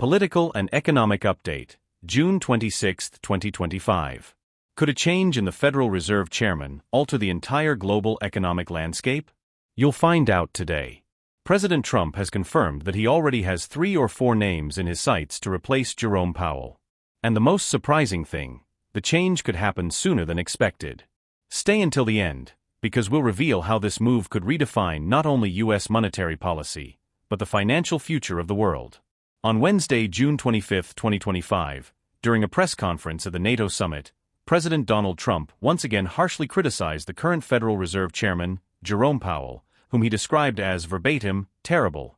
Political and Economic Update, June 26, 2025. Could a change in the Federal Reserve Chairman alter the entire global economic landscape? You'll find out today. President Trump has confirmed that he already has 3 or 4 names in his sights to replace Jerome Powell. And the most surprising thing, the change could happen sooner than expected. Stay until the end, because we'll reveal how this move could redefine not only U.S. monetary policy, but the financial future of the world. On Wednesday, June 25, 2025, during a press conference at the NATO summit, President Donald Trump once again harshly criticized the current Federal Reserve Chairman, Jerome Powell, whom he described as verbatim, terrible.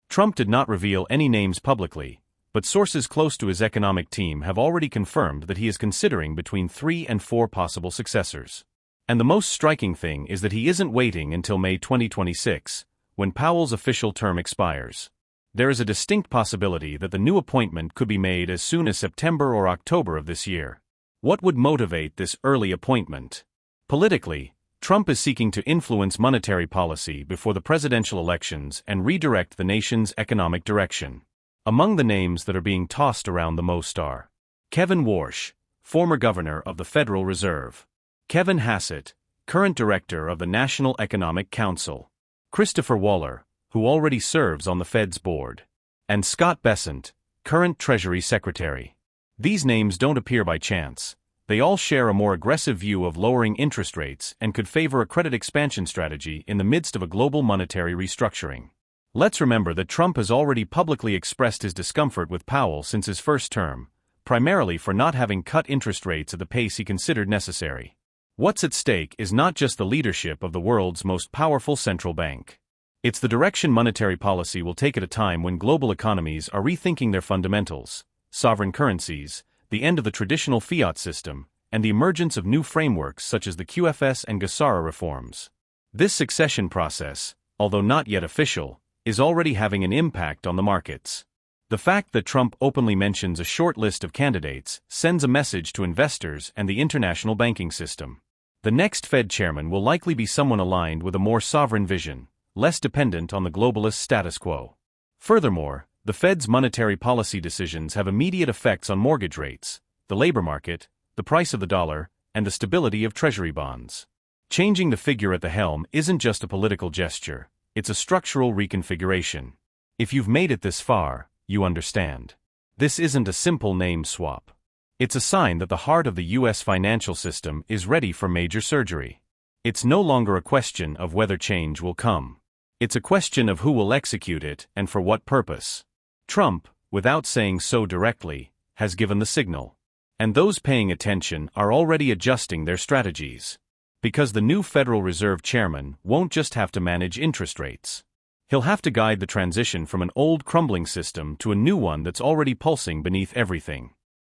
Trump did not reveal any names publicly, but sources close to his economic team have already confirmed that he is considering between 3 and 4 possible successors. And the most striking thing is that he isn't waiting until May 2026, when Powell's official term expires. There is a distinct possibility that the new appointment could be made as soon as September or October of this year. What would motivate this early appointment? Politically, Trump is seeking to influence monetary policy before the presidential elections and redirect the nation's economic direction. Among the names that are being tossed around the most are Kevin Warsh, former governor of the Federal Reserve; Kevin Hassett, current director of the National Economic Council; Christopher Waller, who already serves on the Fed's board; and Scott Bessent, current Treasury Secretary. These names don't appear by chance. They all share a more aggressive view of lowering interest rates and could favor a credit expansion strategy in the midst of a global monetary restructuring. Let's remember that Trump has already publicly expressed his discomfort with Powell since his first term, primarily for not having cut interest rates at the pace he considered necessary. What's at stake is not just the leadership of the world's most powerful central bank. It's the direction monetary policy will take at a time when global economies are rethinking their fundamentals, sovereign currencies, the end of the traditional fiat system, and the emergence of new frameworks such as the QFS and GESARA reforms. This succession process, although not yet official, is already having an impact on the markets. The fact that Trump openly mentions a short list of candidates sends a message to investors and the international banking system. The next Fed chairman will likely be someone aligned with a more sovereign vision, less dependent on the globalist status quo. Furthermore, the Fed's monetary policy decisions have immediate effects on mortgage rates, the labor market, the price of the dollar, and the stability of Treasury bonds. Changing the figure at the helm isn't just a political gesture, it's a structural reconfiguration. If you've made it this far, you understand. This isn't a simple name swap. It's a sign that the heart of the U.S. financial system is ready for major surgery. It's no longer a question of whether change will come. It's a question of who will execute it and for what purpose. Trump, without saying so directly, has given the signal. And those paying attention are already adjusting their strategies. Because the new Federal Reserve Chairman won't just have to manage interest rates. He'll have to guide the transition from an old crumbling system to a new one that's already pulsing beneath everything.